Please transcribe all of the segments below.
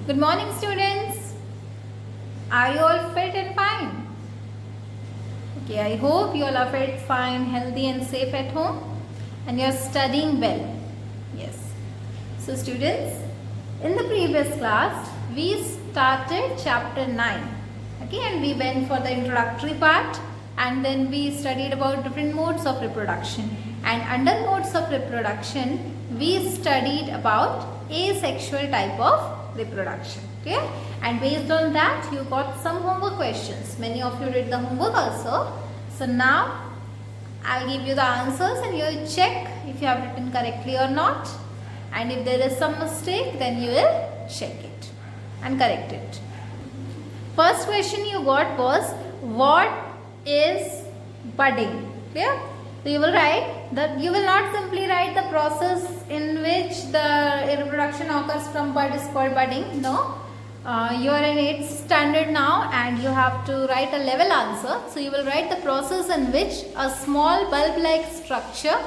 Good morning, students. Are you all fit and fine? Okay, I hope you all are fit, fine, healthy and safe at home and you are studying well. Yes. So students, in the previous class, we started chapter 9. Okay, and we went for the introductory part and then we studied about different modes of reproduction. And under modes of reproduction, we studied about asexual type of reproduction. Okay, and based on that you got some homework questions. Many of you did the homework also. So now I'll give you the answers and you will check if you have written correctly or not, and if there is some mistake then you will check it and correct it. First question you got was, what is budding? Clear? So you will write that, you will not simply write the process in which the reproduction occurs from bud is called budding. No, you are in 8th standard now and you have to write a level answer. So you will write the process in which a small bulb-like structure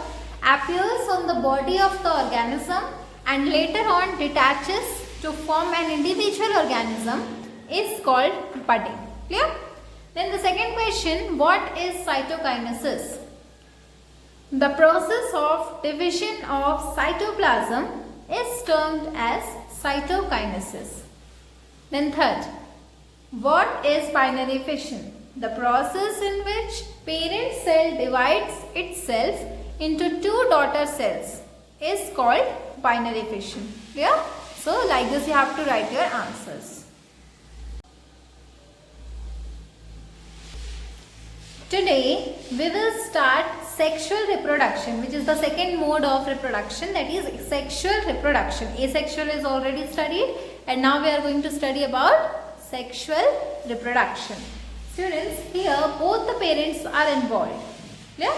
appears on the body of the organism and later on detaches to form an individual organism is called budding. Clear? Then the second question, what is cytokinesis? The process of division of cytoplasm is termed as cytokinesis. Then third, what is binary fission? The process in which parent cell divides itself into two daughter cells is called binary fission. Clear? So like this you have to write your answers. Today we will start sexual reproduction, which is the second mode of reproduction, that is sexual reproduction. Asexual is already studied and now we are going to study about sexual reproduction. Students, here both the parents are involved. Yeah?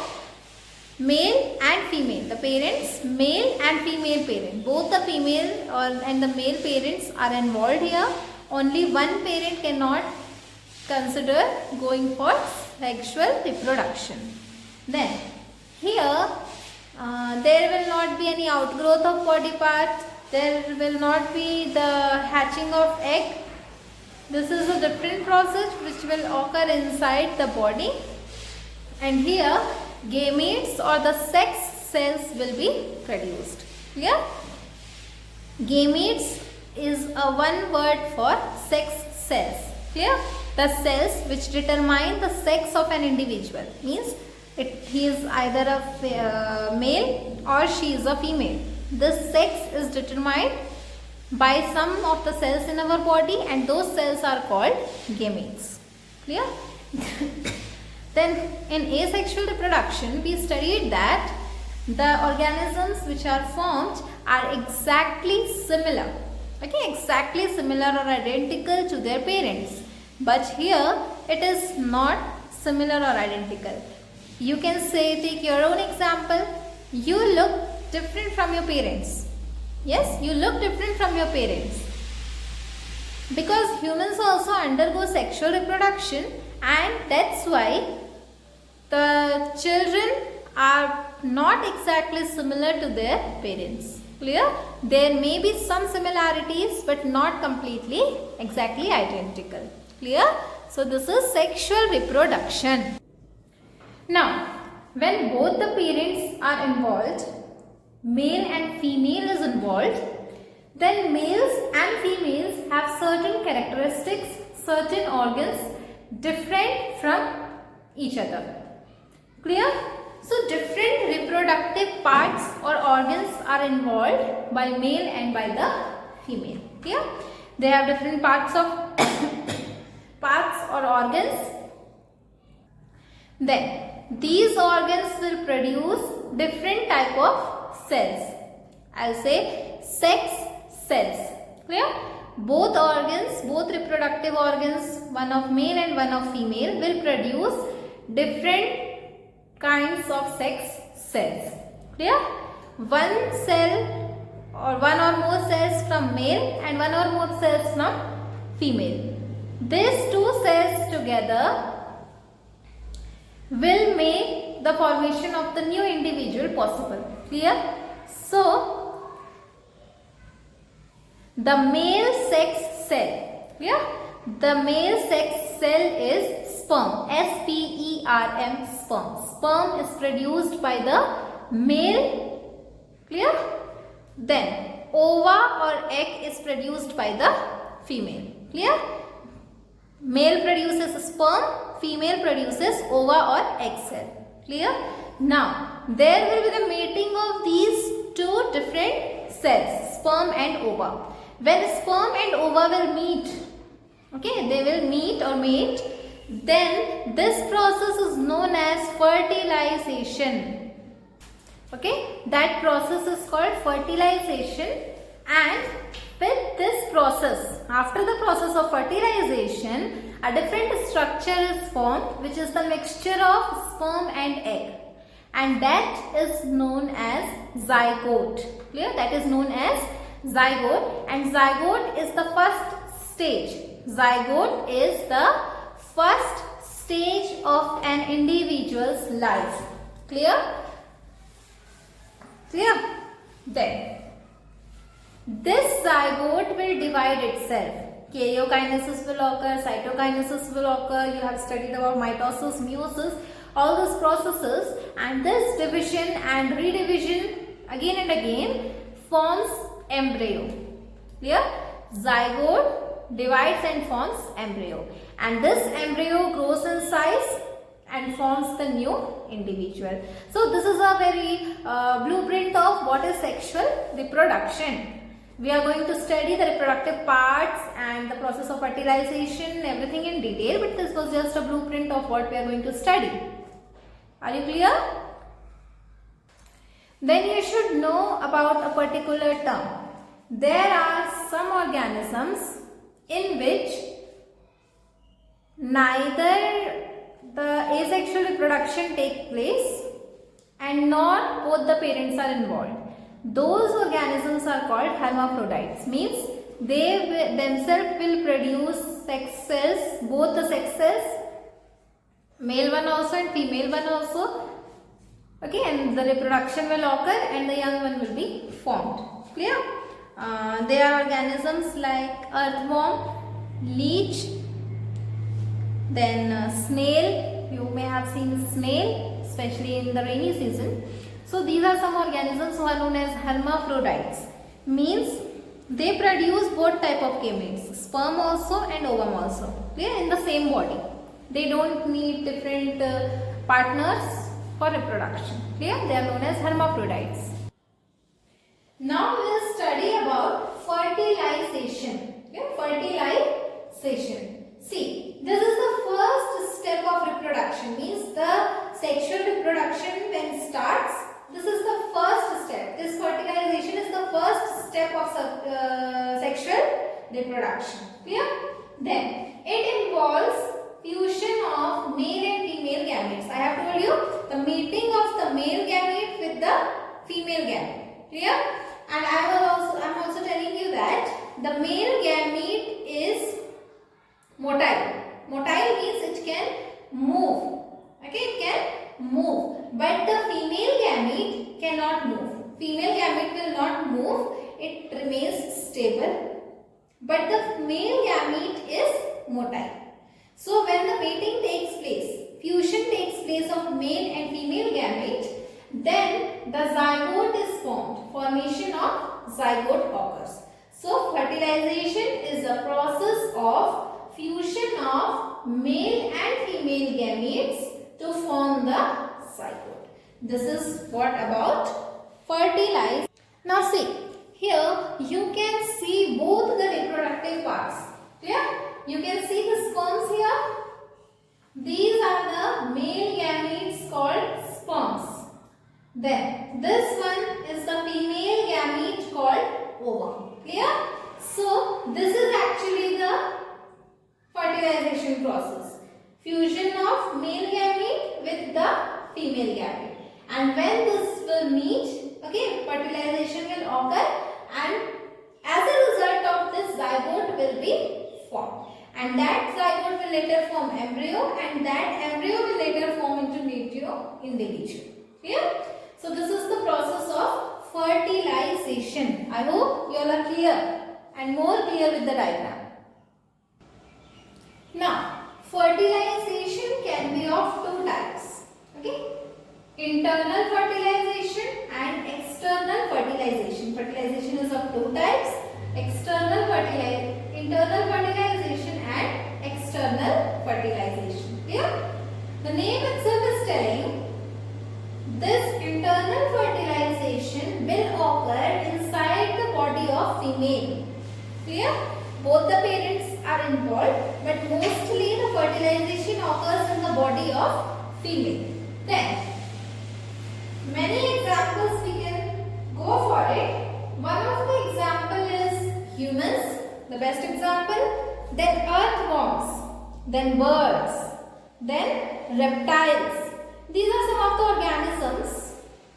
Male and female. The parents, male and female parent. Both the female and the male parents are involved here. Only one parent cannot consider going for sexual reproduction. Then here there will not be any outgrowth of body part, there will not be the hatching of egg. This is a different process which will occur inside the body, and here gametes or the sex cells will be produced. Clear? Gametes is a one word for sex cells. Clear? The cells which determine the sex of an individual, means he is either a male or she is a female. This sex is determined by some of the cells in our body and those cells are called gametes. Clear? Then in asexual reproduction we studied that the organisms which are formed are exactly similar. Okay, exactly similar or identical to their parents. But here it is not similar or identical. You can say, take your own example. You look different from your parents. Yes, you look different from your parents. Because humans also undergo sexual reproduction, and that's why the children are not exactly similar to their parents. Clear? There may be some similarities but not completely exactly identical. Clear? So this is sexual reproduction. Now, when both the parents are involved, male and female is involved, then males and females have certain characteristics, certain organs different from each other. Clear? So different reproductive parts or organs are involved by male and by the female. Clear? They have different parts or organs. Then these organs will produce different type of cells. I'll say sex cells. Clear? Both organs, both reproductive organs, one of male and one of female, will produce different kinds of sex cells. Clear? One cell or one or more cells from male and one or more cells from female. These two cells together will make the formation of the new individual possible. Clear? So The male sex cell. Clear? The male sex cell is sperm. S-P-E-R-M, sperm. Sperm is produced by the male. Clear? Then ova or egg is produced by the female. Clear? Male produces sperm, female produces ova or egg cell. Clear? Now, there will be the mating of these two different cells, sperm and ova. When sperm and ova will meet, okay, they will meet or mate, then this process is known as fertilization. Okay, that process is called fertilization, and with this process, after the process of fertilization, a different structure is formed, which is the mixture of sperm and egg, and that is known as zygote. Clear? That is known as zygote, and zygote is the first stage. Zygote is the first stage of an individual's life. Clear? Clear? Then this zygote will divide itself. Karyokinesis will occur, cytokinesis will occur. You have studied about mitosis, meiosis, all these processes, and this division and redivision again and again forms embryo. Clear? Zygote divides and forms embryo, and this embryo grows in size and forms the new individual. So this is a very blueprint of what is sexual reproduction. We are going to study the reproductive parts and the process of fertilization, everything in detail, but this was just a blueprint of what we are going to study. Are you clear? Then you should know about a particular term. There are some organisms in which neither the asexual reproduction takes place and nor both the parents are involved. Those organisms are called hermaphrodites. Means they themselves will produce sex cells, both the sex cells, male one also and female one also. Okay, and the reproduction will occur and the young one will be formed. Clear? They are organisms like earthworm, leech, then snail. You may have seen snail, especially in the rainy season. So these are some organisms who are known as hermaphrodites. Means they produce both type of gametes, sperm also and ovum also. Clear? In the same body. They don't need different partners for reproduction. Clear? They are known as hermaphrodites. Now we will study about fertilization. Okay? Fertilization. See, this is the first step of reproduction. Means the sexual reproduction when starts. This is the first step. This fertilization is the first step of sexual reproduction. Clear? Then it involves fusion of male and female gametes. I have told you the mating of the male gamete with the female gamete. Clear? And I am also telling you that the male gamete is motile. Motile means it can move. Okay, it can move. But the female gamete cannot move. Female gamete will not move. It remains stable. But the male gamete is motile. So when the mating takes place, fusion takes place of male and female gamete, then the zygote is formed. Formation of zygote occurs. So fertilization is a process of fusion of male and female gametes to form the zygote. This is what about fertilization. Now see, here you can see both the reproductive parts. Clear? You can see the sperms here. These are the male gametes called sperms. Then this one is the female gamete called ovum. Clear? So this is actually the fertilization process. Fusion of male gamete with the female gamete. And when this will meet, okay, fertilization will occur, and as a result of this zygote will be formed. And that zygote will later form embryo, and that embryo will later form into new individual. Clear? So this is the process of fertilization. I hope you all are clear. and more clear with the diagram. Now, fertilization can be of two types. Okay? Internal fertilization and external fertilization. Fertilization is of two types. Internal fertilization and external fertilization. Clear? The name itself is telling this internal fertilization will occur inside the body of female. Clear? Both the parents are involved, but mostly the fertilization occurs in the body of female. Then, many examples we can go for it. One of the example is humans, the best example. Then earthworms, then birds, then reptiles. These are some of the organisms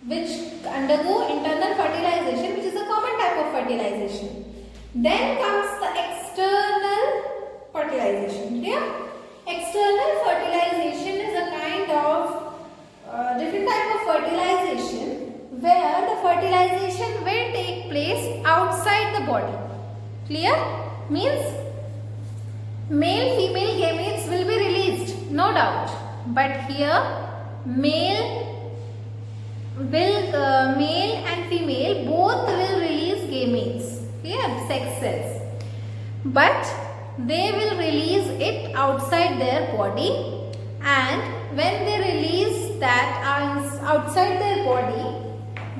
which undergo internal fertilization, which is a common type of fertilization. Then comes the external fertilization. Yeah? External fertilization is a kind of different type of fertilization where the fertilization will take place outside the body. Clear? Means male female gametes will be released, no doubt. But here male and female both will release gametes. Clear? Sex cells. But they will release it outside their body, and when they release that outside their body,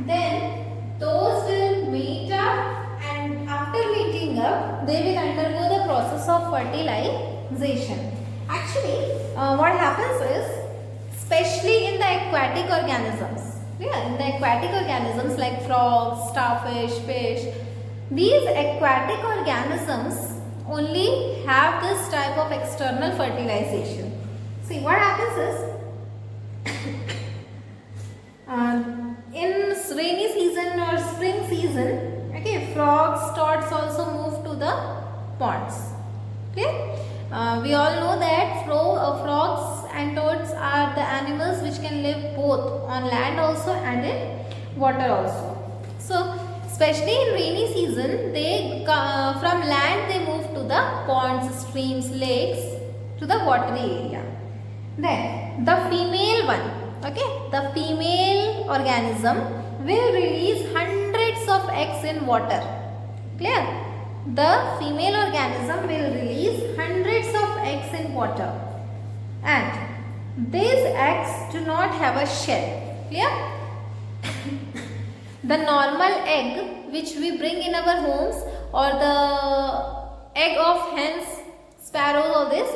then those will meet up, and after meeting up they will undergo the process of fertilization. Actually, what happens is, especially in the aquatic organisms, in the aquatic organisms like frogs, starfish, fish, these aquatic organisms only have this type of external fertilization. See, what happens is in rainy season or spring season, okay, frogs, toads also move to the ponds. Okay, we all know that frogs and toads are the animals which can live both on land also and in water also. So, especially in rainy season, they from land they move to the ponds, streams, lakes, to the watery area. Then the female one, okay, the female organism will release hundreds of eggs in water. Clear? The female organism will release hundreds of eggs in water, and these eggs do not have a shell. Clear? The normal egg which we bring in our homes, or the egg of hens, sparrows, or this,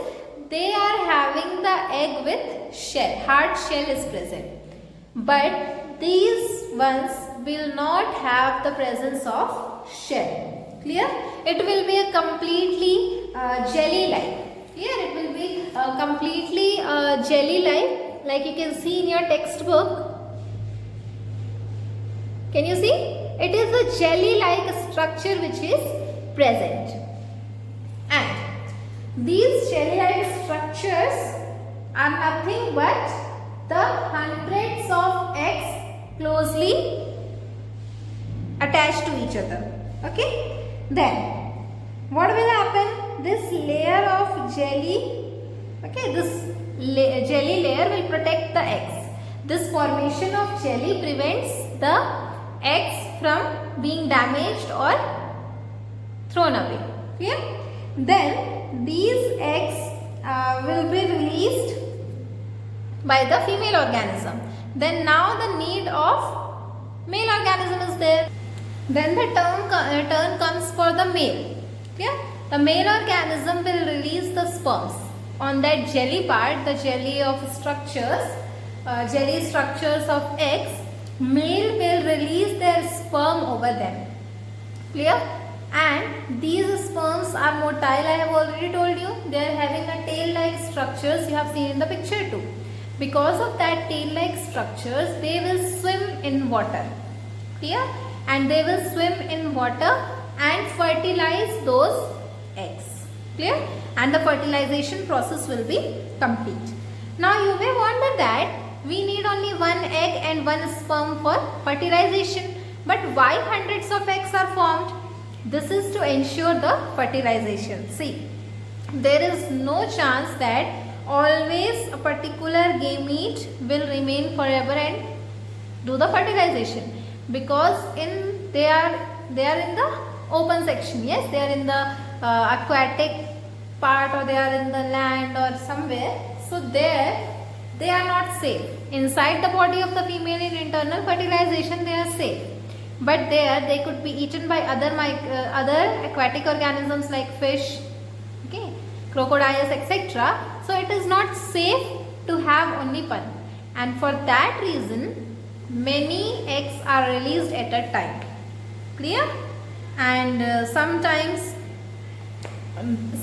they are having the egg with shell, hard shell is present. But these ones will not have the presence of shell. Clear? It will be a completely jelly-like. Clear? It will be completely jelly-like, like you can see in your textbook. Can you see? It is a jelly-like structure which is present. And these jelly-like structures are nothing but the hundreds of eggs closely attached to each other. Okay? Then, what will happen? This layer of jelly, okay, this jelly layer will protect the eggs. This formation of jelly prevents the eggs from being damaged or thrown away. Clear? Then these eggs will be released by the female organism. Then now the need of male organism is there. Then the turn comes for the male. Clear? The male organism will release the sperms on that jelly part, the jelly of structures, jelly structures of eggs. Male will release their sperm over them. Clear? And these sperms are motile, I have already told you. They are having a tail-like structures, you have seen in the picture too. Because of that tail-like structures, they will swim in water. Clear? And they will swim in water and fertilize those eggs. Clear? And the fertilization process will be complete. Now you may wonder that we need only one egg and one sperm for fertilization. But why hundreds of eggs are formed? This is to ensure the fertilization. See, there is no chance that always a particular gamete will remain forever and do the fertilization, because they are in the open section. Yes, they are in the aquatic part, or they are in the land or somewhere. So there they are not safe. Inside the body of the female in internal fertilization they are safe, but there they could be eaten by other aquatic organisms like fish, okay, crocodiles, etc. So it is not safe to have only one, and for that reason many eggs are released at a time. Clear? And sometimes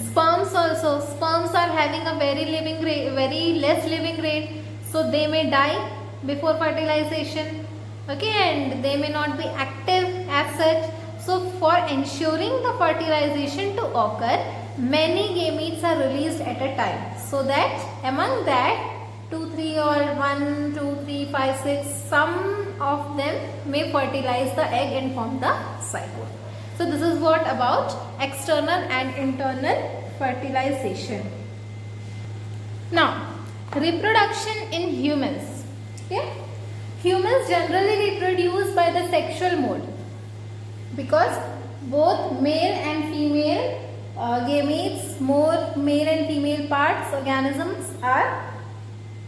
sperms are having a very less living rate, so they may die before fertilization, okay, and they may not be active as such. So for ensuring the fertilization to occur, many gametes are released at a time, so that among that 2, 3 or 1, 2, 3, 5, 6, some of them may fertilize the egg and form the zygote. So this is what about external and internal fertilization. Now, reproduction in humans. Okay? Humans generally reproduce by the sexual mode, because both male and female gametes, more male and female parts, organisms are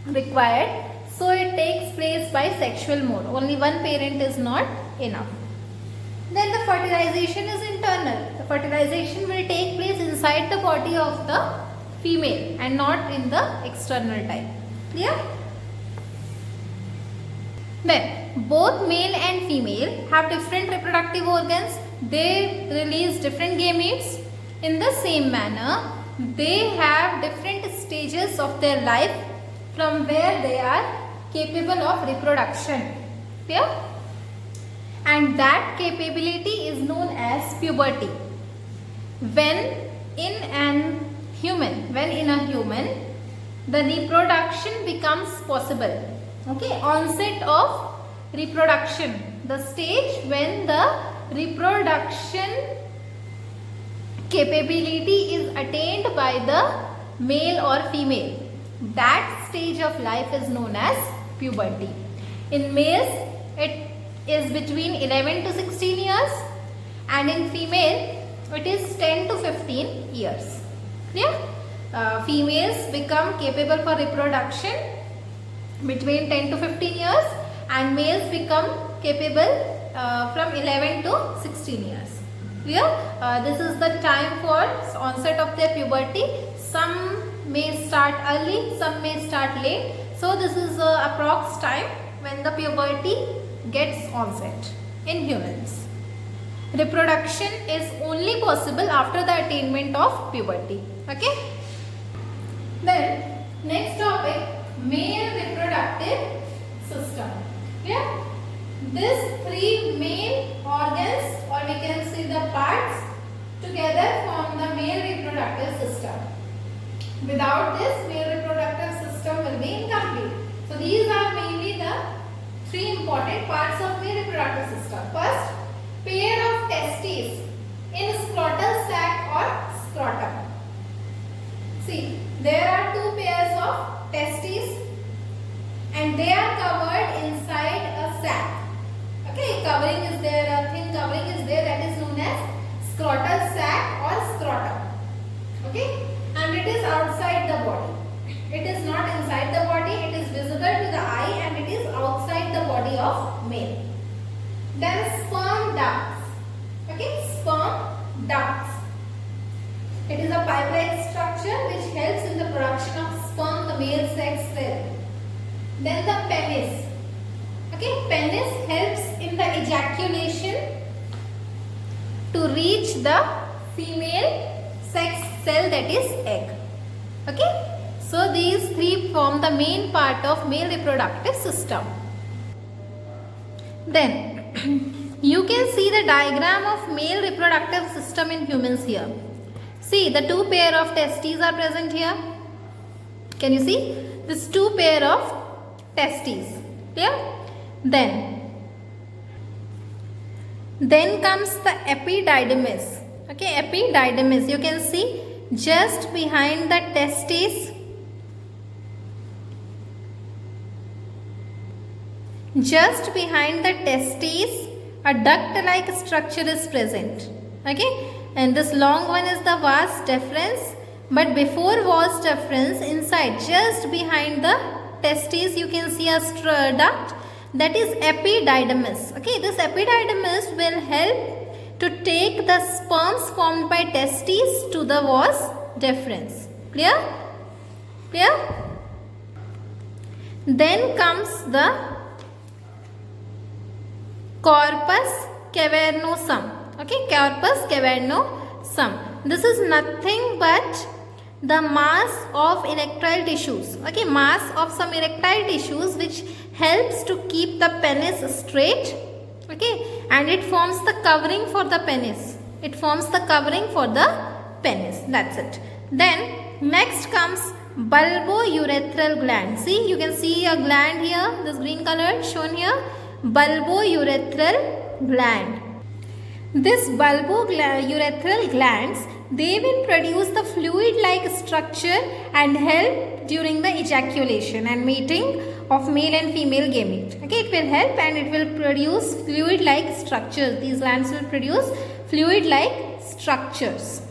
required. So it takes place by sexual mode. Only one parent is not enough. Then the fertilization is internal. The fertilization will take place inside the body of the female and not in the external type. Clear? Then both male and female have different reproductive organs. They release different gametes. In the same manner, they have different stages of their life from where they are capable of reproduction. Clear? And that capability is known as puberty. When in a human, the reproduction becomes possible. Okay, onset of reproduction, the stage when the reproduction capability is attained by the male or female. That stage of life is known as puberty. In males, it is between 11 to 16 years, and in female, it is 10 to 15 years. Clear? Females become capable for reproduction between 10 to 15 years, and males become capable from 11 to 16 years. Clear? This is the time for onset of their puberty. Some may start early, some may start late. So this is approx time when the puberty gets onset in humans. Reproduction is only possible after the attainment of puberty. Okay? Then next topic, male reproductive system. Yeah? These three main organs, or we can say the parts, together form the male reproductive system. Without this, male reproductive system will be incomplete. So these are mainly the three important parts of male reproductive system. First, pair of testes in scrotal sac or scrotum. See, there are two pairs of testes and they are covered inside a sac. Okay, covering is there, a thin covering is there, that is known as scrotal sac or scrotum. Okay, and it is outside the body. It is not inside the body, it is visible to the eye and it is outside the body of male. Then sperm ducts. Okay, sperm ducts. It is a pipe-like structure which helps in the production of sperm, the male sex cell. Then the penis. Okay, penis helps in the ejaculation to reach the female sex cell, that is egg. Okay, so these three form the main part of male reproductive system. Then you can see the diagram of male reproductive system in humans here. See, the two pair of testes are present here. Can you see? This two pair of testes. Clear? Then Then comes the epididymis. Okay, epididymis. You can see just behind the testes. Just behind the testes, a duct-like structure is present. Okay, and this long one is the vas deferens. But before vas deferens, inside, just behind the testes, you can see a duct. That is epididymis. Okay, this epididymis will help to take the sperms formed by testes to the vas deferens. Clear? Clear? Then comes the corpus cavernosum. Okay, corpus cavernosum. This is nothing but the mass of erectile tissues. Okay, mass of some erectile tissues which helps to keep the penis straight. Okay, and it forms the covering for the penis. It forms the covering for the penis. That's it. Then next comes bulbourethral gland. See, you can see a gland here. This green color shown here. Bulbourethral gland. This bulbourethral glands, they will produce the fluid-like structure and help during the ejaculation and mating of male and female gamete. Okay, it will help and it will produce fluid-like structures. These glands will produce fluid-like structures.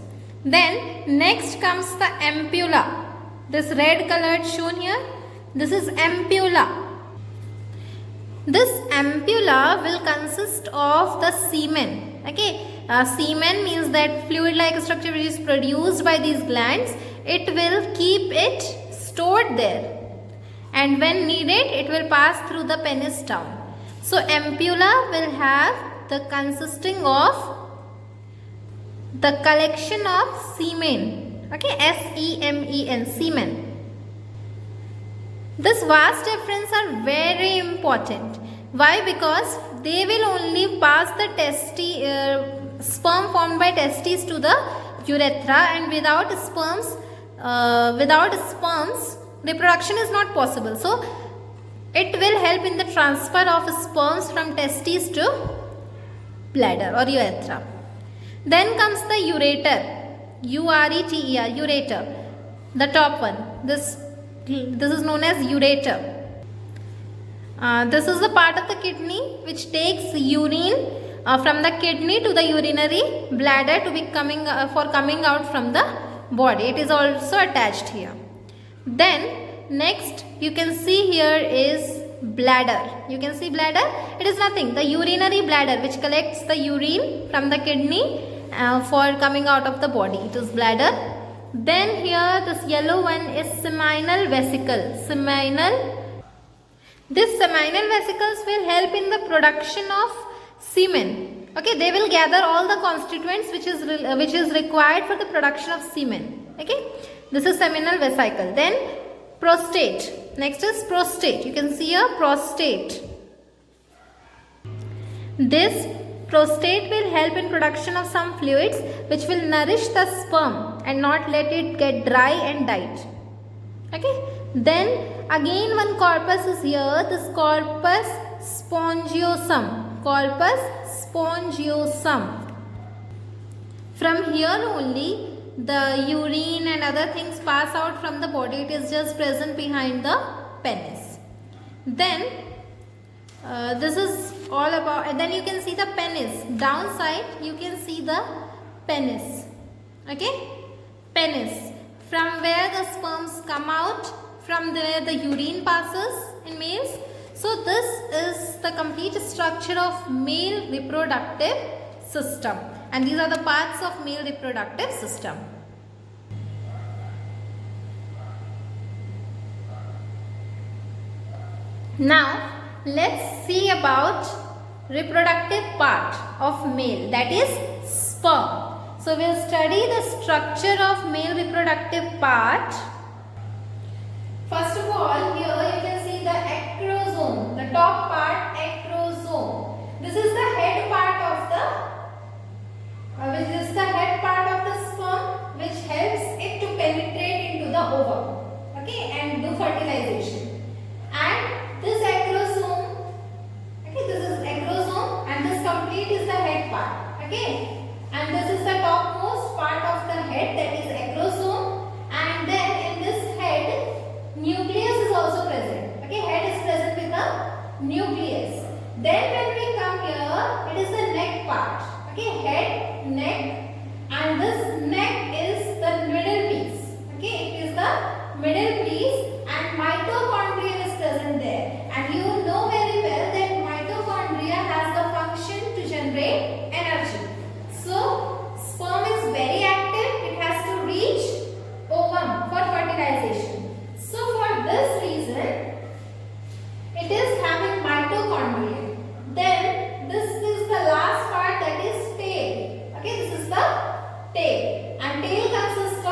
Then next comes the ampulla. This red colored shown here. This is ampulla. This ampulla will consist of the semen. Okay, semen means that fluid-like structure which is produced by these glands. It will keep it stored there, and when needed, it will pass through the penis down. So ampulla will have the consisting of the collection of semen. Okay, S-E-M-E-N, semen. This vas deferens are very important. Why? Because they will only pass the sperm formed by testes to the urethra, and without sperms, reproduction is not possible. So it will help in the transfer of sperms from testes to bladder or urethra. Then comes the ureter. U-R-E-T-E-R, ureter. The top one. This is known as ureter. This is the part of the kidney which takes urine from the kidney to the urinary bladder to be coming out from the body. It is also attached here. Then next you can see here is bladder. You can see bladder. It is nothing. The urinary bladder which collects the urine from the kidney for coming out of the body. It is bladder. Then here this yellow one is seminal vesicle. These seminal vesicles will help in the production of semen. Okay, they will gather all the constituents which is required for the production of semen. Okay, this is seminal vesicle. Then prostate. Next is prostate. You can see a prostate. This prostate will help in production of some fluids which will nourish the sperm and not let it get dry and died. Okay. Then again one corpus is here. This corpus spongiosum. Corpus spongiosum. From here only the urine and other things pass out from the body. It is just present behind the penis. Then this is all about, and then you can see the penis. Downside you can see the penis. Okay, penis, from where the sperms come out, from where the urine passes in males. So this is the complete structure of male reproductive system, and these are the parts of male reproductive system. Now let's see about reproductive part of male, that is sperm. So we'll study the structure of male reproductive part. First of all, here you can see the acrosome, the top part, acrosome. This is the head part of the sperm, which helps it to penetrate into the ovum, okay, and do fertilization. And this acrosome, okay, this is acrosome, and this complete is the head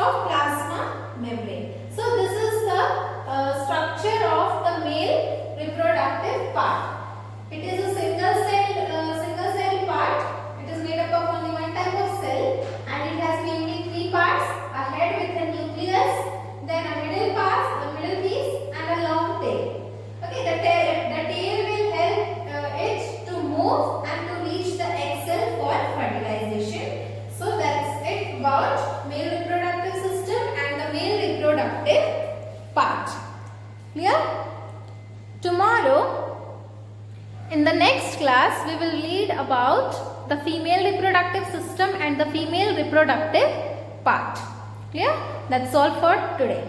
of plasma membrane. So this is the structure of the male reproductive part. It is a single cell part. It is made up of only one type of cell, and it has mainly three parts: a head with a nucleus, then a middle piece, and a long tail. Okay, the tail will help it to move and to reach the egg cell for fertilization. So that's it about male reproductive system and the male reproductive part. Clear? Tomorrow, in the next class, we will read about the female reproductive system and the female reproductive part. Clear? That's all for today.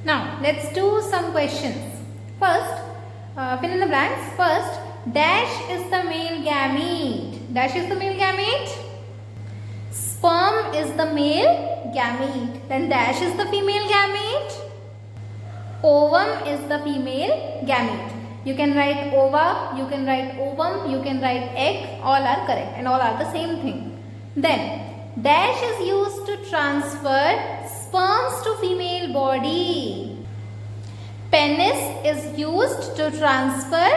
Now, let's do some questions. First, fill in the blanks. First, dash is the male gamete. Dash is the male gamete. Sperm is the male gamete. Then dash is the female gamete. Ovum is the female gamete. You can write ova, you can write ovum, you can write egg. All are correct and all are the same thing. Then, dash is used to transfer sperms to female body. Penis is used to transfer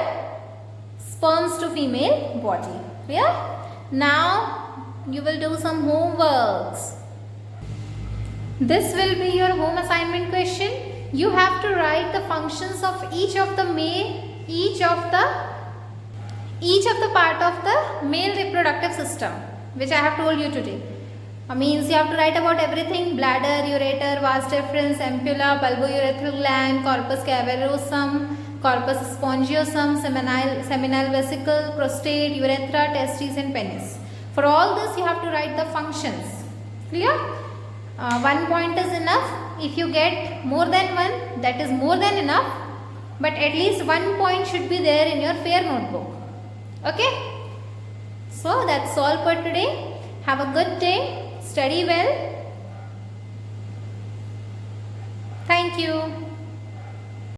sperms to female body. Clear? Now you will do some homeworks. This will be your home assignment question. You have to write the functions of each of the part of the male reproductive system, which I have told you today. Means you have to write about everything: bladder, ureter, vas deferens, ampulla, bulbourethral gland, corpus caverosum, corpus spongiosum, seminal vesicle, prostate, urethra, testes and penis. For all this you have to write the functions. Clear? 1 point is enough. If you get more than one, that is more than enough. But at least 1 point should be there in your fair notebook. Okay? So that's all for today. Have a good day. Study well. Thank you.